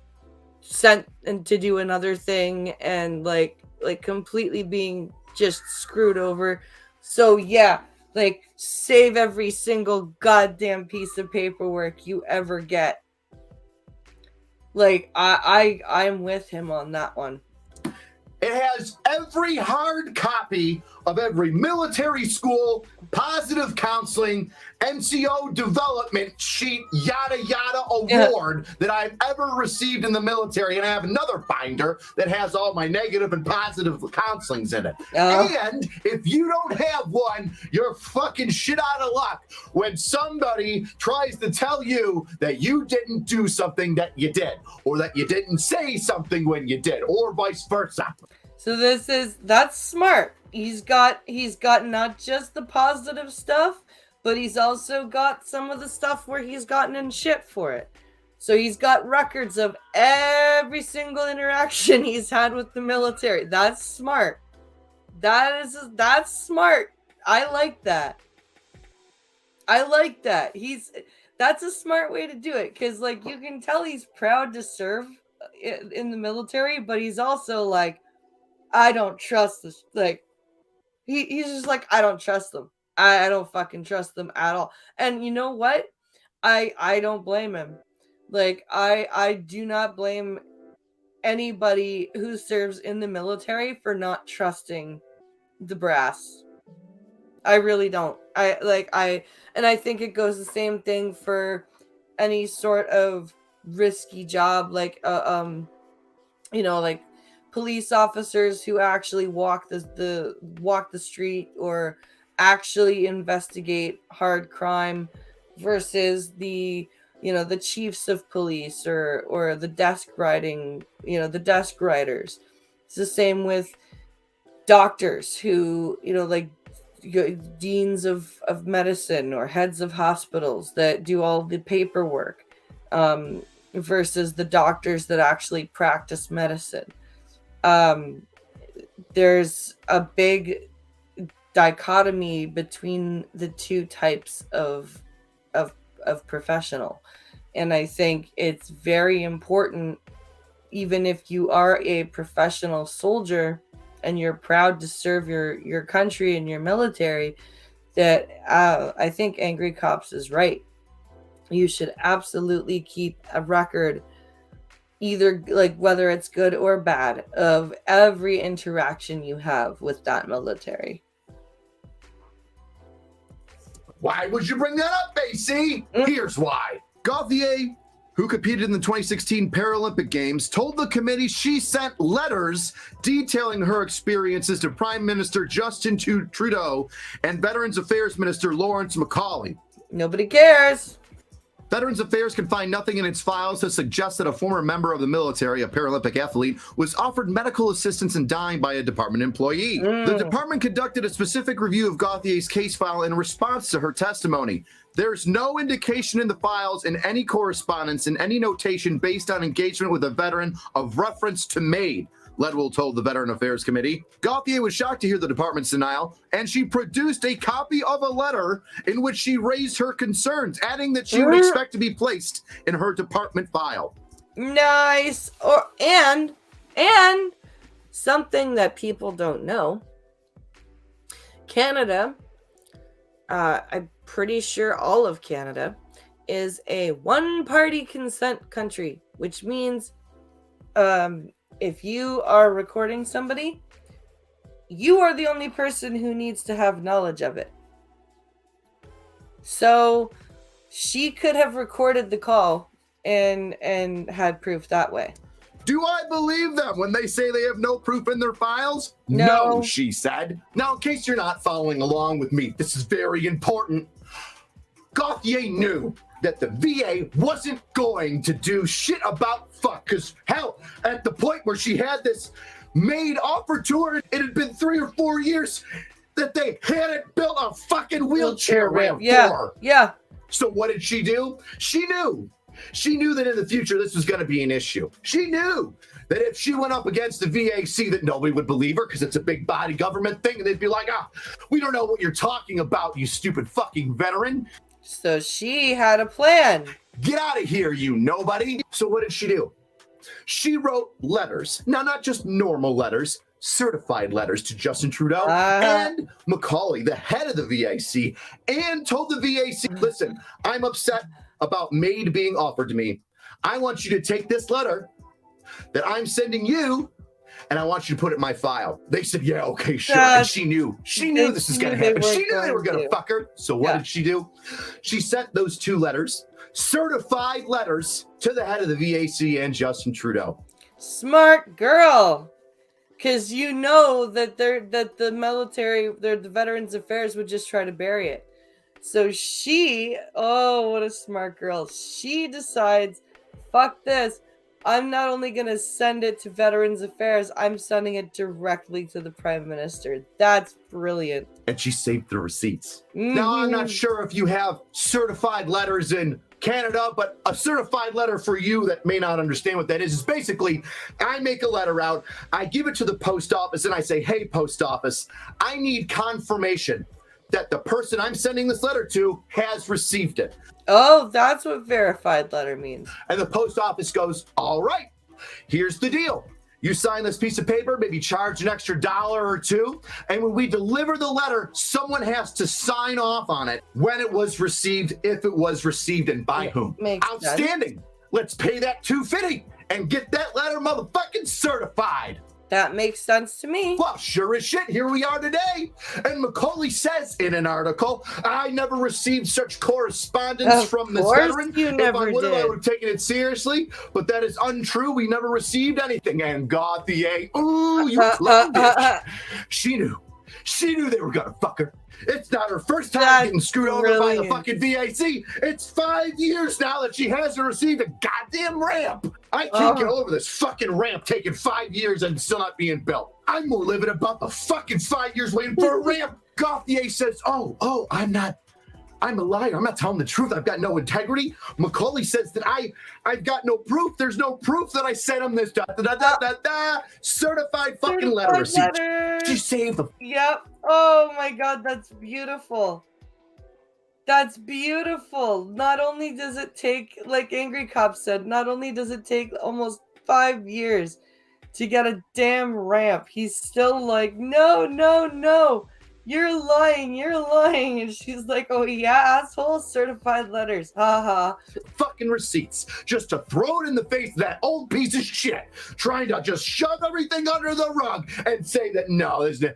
sent and to do another thing, and like completely being just screwed over. So yeah, like save every single goddamn piece of paperwork you ever get. Like I'm with him on that one. It has every hard copy of every military school, positive counseling, NCO development sheet, yada yada award that I've ever received in the military. And I have another binder that has all my negative and positive counselings in it. And if you don't have one, you're fucking shit out of luck when somebody tries to tell you that you didn't do something that you did, or that you didn't say something when you did, or vice versa. So that's smart. He's got not just the positive stuff, but he's also got some of the stuff where he's gotten in shit for it. So he's got records of every single interaction he's had with the military. That's smart. That's smart. I like that. That's a smart way to do it, because like you can tell he's proud to serve in the military, but he's also like, I don't trust this. Like, he's just like, I don't trust them. I don't fucking trust them at all. And you know what? I don't blame him. Like, I do not blame anybody who serves in the military for not trusting the brass. I really don't. And I think it goes the same thing for any sort of risky job, like like police officers who actually walk the street or actually investigate hard crime versus the chiefs of police or the desk writers. It's the same with doctors who, like deans of medicine or heads of hospitals that do all the paperwork, versus the doctors that actually practice medicine. There's a big dichotomy between the two types of professional, and I think it's very important, even if you are a professional soldier and you're proud to serve your country and your military, that I think Angry Cops is right. You should absolutely keep a record, either like whether it's good or bad, of every interaction you have with that military. Why would you bring that up, AC? Here's why. Gauthier, who competed in the 2016 Paralympic Games, told the committee she sent letters detailing her experiences to Prime Minister Justin Trudeau and Veterans Affairs Minister Lawrence Macaulay. Nobody cares. Veterans Affairs can find nothing in its files to suggest that a former member of the military, a Paralympic athlete, was offered medical assistance in dying by a department employee. The department conducted a specific review of Gauthier's case file in response to her testimony. There's no indication in the files, in any correspondence, in any notation based on engagement with a veteran of reference to MAID, Ledwell told the Veteran Affairs Committee. Gauthier was shocked to hear the department's denial, and she produced a copy of a letter in which she raised her concerns, adding that she would expect to be placed in her department file. Nice. And something that people don't know, Canada, I'm pretty sure all of Canada, is a one-party consent country, which means if you are recording somebody, you are the only person who needs to have knowledge of it. So she could have recorded the call and had proof that way. Do I believe them when they say they have no proof in their files? No. She said. Now, in case you're not following along with me, this is very important. Gauthier knew that the VA wasn't going to do shit about fuck, because hell, at the point where she had this maid offer to her, it had been 3 or 4 years that they hadn't built a fucking wheelchair ramp for her. Yeah. So what did she do? She knew that in the future this was going to be an issue. She knew that if she went up against the VAC that nobody would believe her because it's a big body government thing, and they'd be like, we don't know what you're talking about, you stupid fucking veteran. So she had a plan. Get out of here, you nobody. So what did she do? She wrote letters. Now, not just normal letters, certified letters to Justin Trudeau and Macaulay, the head of the VAC, and told the VAC, listen, I'm upset about maid being offered to me. I want you to take this letter that I'm sending you, and I want you to put it in my file. They said, yeah, okay, sure. And she knew this was going to happen. She knew they were going to fuck her. So what did she do? She sent those 2 letters, certified letters, to the head of the VAC and Justin Trudeau. Smart girl. Because you know that the military, the Veterans Affairs would just try to bury it. So she, what a smart girl. She decides, fuck this. I'm not only going to send it to Veterans Affairs, I'm sending it directly to the Prime Minister. That's brilliant. And she saved the receipts. Now, I'm not sure if you have certified letters in Canada, but a certified letter for you that may not understand what that is basically, I make a letter out, I give it to the post office, and I say, hey, post office, I need confirmation that the person I'm sending this letter to has received it. Oh, that's what verified letter means. And the post office goes, all right, here's the deal. You sign this piece of paper, maybe charge an extra $1 or $2, and when we deliver the letter, someone has to sign off on it when it was received, if it was received, and by whom. Outstanding. Sense. Let's pay that $250 and get that letter motherfucking certified. That makes sense to me. Well, sure as shit, here we are today. And Macaulay says in an article, I never received such correspondence from this veteran. If I would have taken it seriously, but that is untrue. We never received anything. And Gauthier, ooh, you clown bitch. She knew they were gonna fuck her. It's not her first time getting screwed over by the fucking VAC. It's 5 years now that she hasn't received a goddamn ramp. I can't get over this fucking ramp taking 5 years and still not being built. I'm more livid about the fucking 5 years waiting for a ramp. Gauthier says, I'm a liar. I'm not telling the truth. I've got no integrity. Macaulay says that I've got no proof. There's no proof that I sent him this certified fucking letter receipt. She saved them. Yep. Oh my God, that's beautiful. That's beautiful. Not only does it take, like Angry Cop said, not only does it take almost 5 years to get a damn ramp, he's still like, no. You're lying. And she's like, oh yeah, asshole, certified letters. Haha. Fucking receipts. Just to throw it in the face of that old piece of shit. Trying to just shove everything under the rug and say that, no, it's not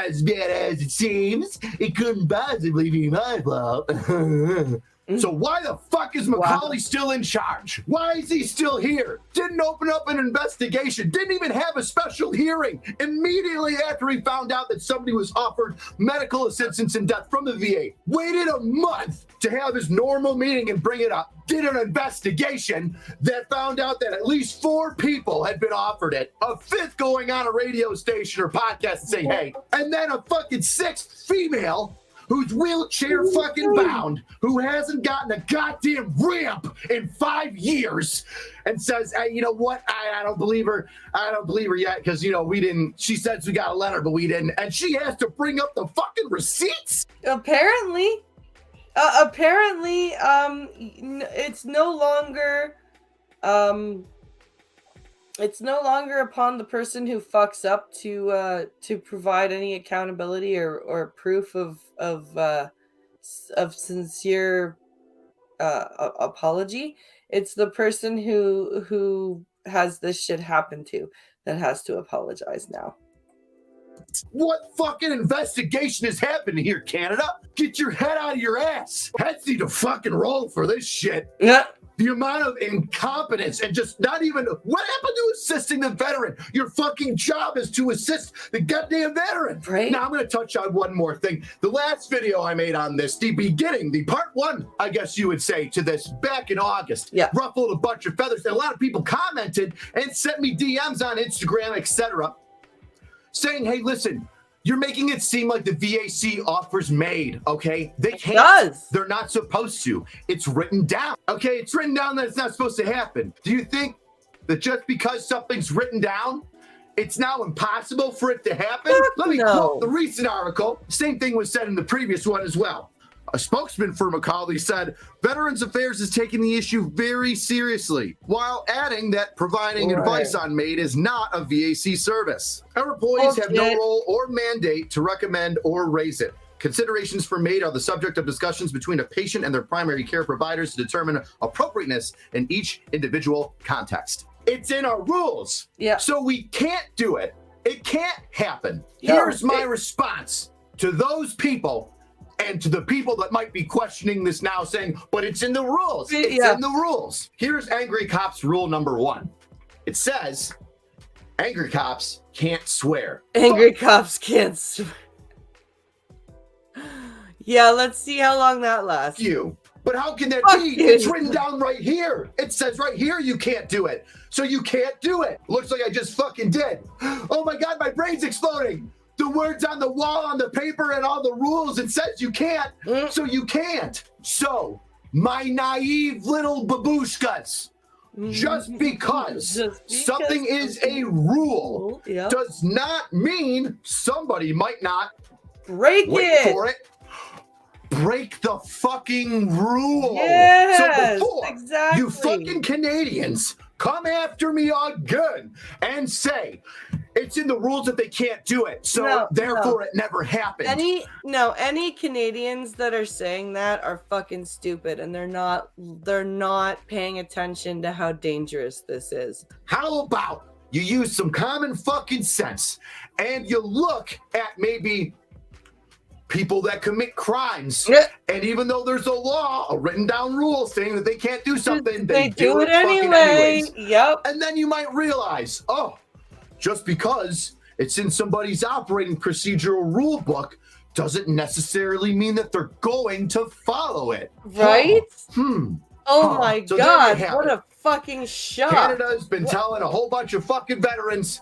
as bad as it seems. It couldn't possibly be my fault. So why the fuck is Macaulay still in charge? Why is he still here? Didn't open up an investigation. Didn't even have a special hearing. Immediately after he found out that somebody was offered medical assistance in death from the VA. Waited a month to have his normal meeting and bring it up. Did an investigation that found out that at least 4 people had been offered it. A 5th going on a radio station or podcast and saying, hey. And then a fucking 6th female who's wheelchair fucking bound, who hasn't gotten a goddamn ramp in 5 years, and says, hey, you know what? I don't believe her. I don't believe her yet because, we didn't. She says we got a letter, but we didn't. And she has to bring up the fucking receipts? Apparently, it's no longer upon the person who fucks up to provide any accountability or proof of sincere apology. It's the person who has this shit happen to that has to apologize now. What fucking investigation is happening here, Canada? Get your head out of your ass. Heads need to fucking roll for this shit. Yeah. The amount of incompetence and just not even, what happened to assisting the veteran? Your fucking job is to assist the goddamn veteran. Right. Now I'm going to touch on one more thing. The last video I made on this, the beginning, the part one, I guess you would say, to this back in August, ruffled a bunch of feathers. And a lot of people commented and sent me DMs on Instagram, etc., saying, hey, listen, you're making it seem like the VAC offers made, okay? They can't. It does. They're not supposed to. It's written down, okay? It's written down that it's not supposed to happen. Do you think that just because something's written down, it's now impossible for it to happen? Let me quote the recent article. Same thing was said in the previous one as well. A spokesman for Macaulay said, Veterans Affairs is taking the issue very seriously, while adding that providing advice on MAID is not a VAC service. Our employees have no role or mandate to recommend or raise it. Considerations for MAID are the subject of discussions between a patient and their primary care providers to determine appropriateness in each individual context. It's in our rules. Yeah. So we can't do it. It can't happen. Here's my response to those people and to the people that might be questioning this now, saying, but it's in the rules. It's in the rules. Here's Angry Cops rule number 1. It says, angry cops can't swear. Angry cops can't swear. Yeah, let's see how long that lasts. But how can that be? You. It's written down right here. It says right here you can't do it. So you can't do it. Looks like I just fucking did. Oh my God, my brain's exploding. The words on the wall, on the paper, and all the rules, it says you can't, so you can't. So, my naive little babushkas, just because something is a rule does not mean somebody might not break the fucking rule. Yes, so before exactly. you fucking Canadians come after me again and say, it's in the rules that they can't do it, so therefore it never happened. Any Canadians that are saying that are fucking stupid, and they're not paying attention to how dangerous this is. How about you use some common fucking sense and you look at maybe people that commit crimes, and even though there's a law, a written down rule saying that they can't do something, they do it anyway. Yep. And then you might realize, oh, just because it's in somebody's operating procedural rule book doesn't necessarily mean that they're going to follow it. Right? Oh my God, what a fucking shock. Canada's been telling a whole bunch of fucking veterans,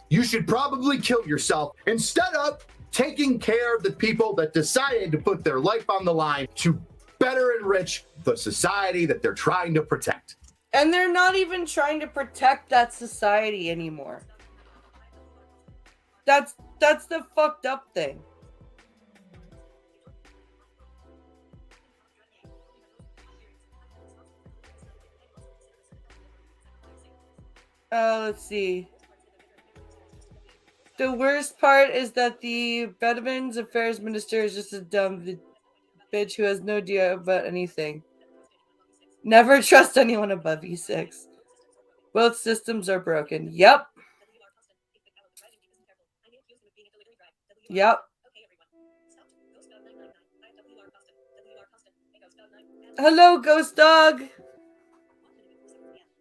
you should probably kill yourself instead of taking care of the people that decided to put their life on the line to better enrich the society that they're trying to protect. And they're not even trying to protect that society anymore. That's the fucked up thing. Let's see. The worst part is that the Veterans Affairs Minister is just a dumb bitch who has no idea about anything. Never trust anyone above E6. Both systems are broken. Yep. Yep. Hello, Ghost Dog.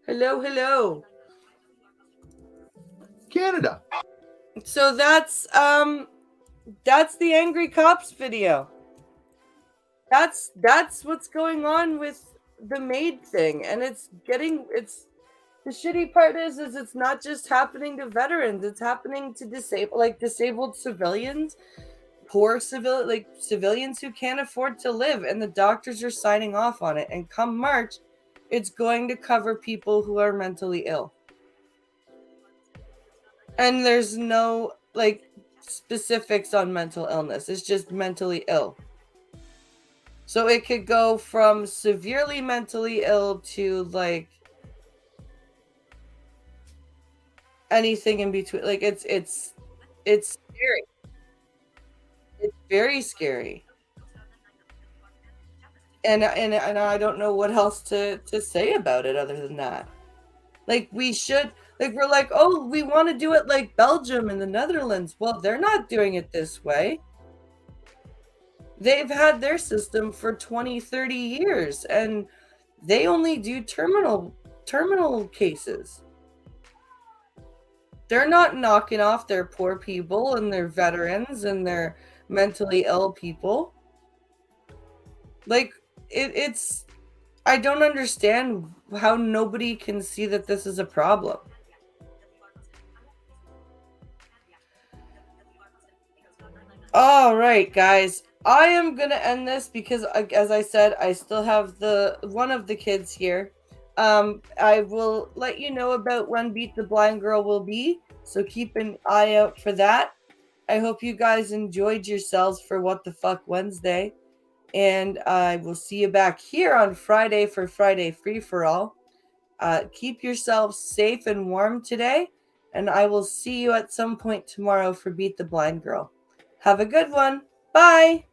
Hello. Canada. So that's the Angry Cops video. That's what's going on with the MAID thing, and the shitty part is it's not just happening to veterans, it's happening to disabled civilians, poor civilians who can't afford to live, and the doctors are signing off on it, and come March it's going to cover people who are mentally ill. And there's no specifics on mental illness. It's just mentally ill. So it could go from severely mentally ill to anything in between. It's scary. It's very scary. And I don't know what else to say about it other than that. We should, Like, we're like, oh, we want to do it like Belgium and the Netherlands. Well, they're not doing it this way. They've had their system for 20, 30 years, and they only do terminal cases. They're not knocking off their poor people and their veterans and their mentally ill people. Like, it's I don't understand how nobody can see that this is a problem. All right, guys. I am going to end this because, as I said, I still have one of the kids here. I will let you know about when Beat the Blind Girl will be, so keep an eye out for that. I hope you guys enjoyed yourselves for What the Fuck Wednesday, and I will see you back here on Friday for Friday Free for All. Keep yourselves safe and warm today, and I will see you at some point tomorrow for Beat the Blind Girl. Have a good one. Bye.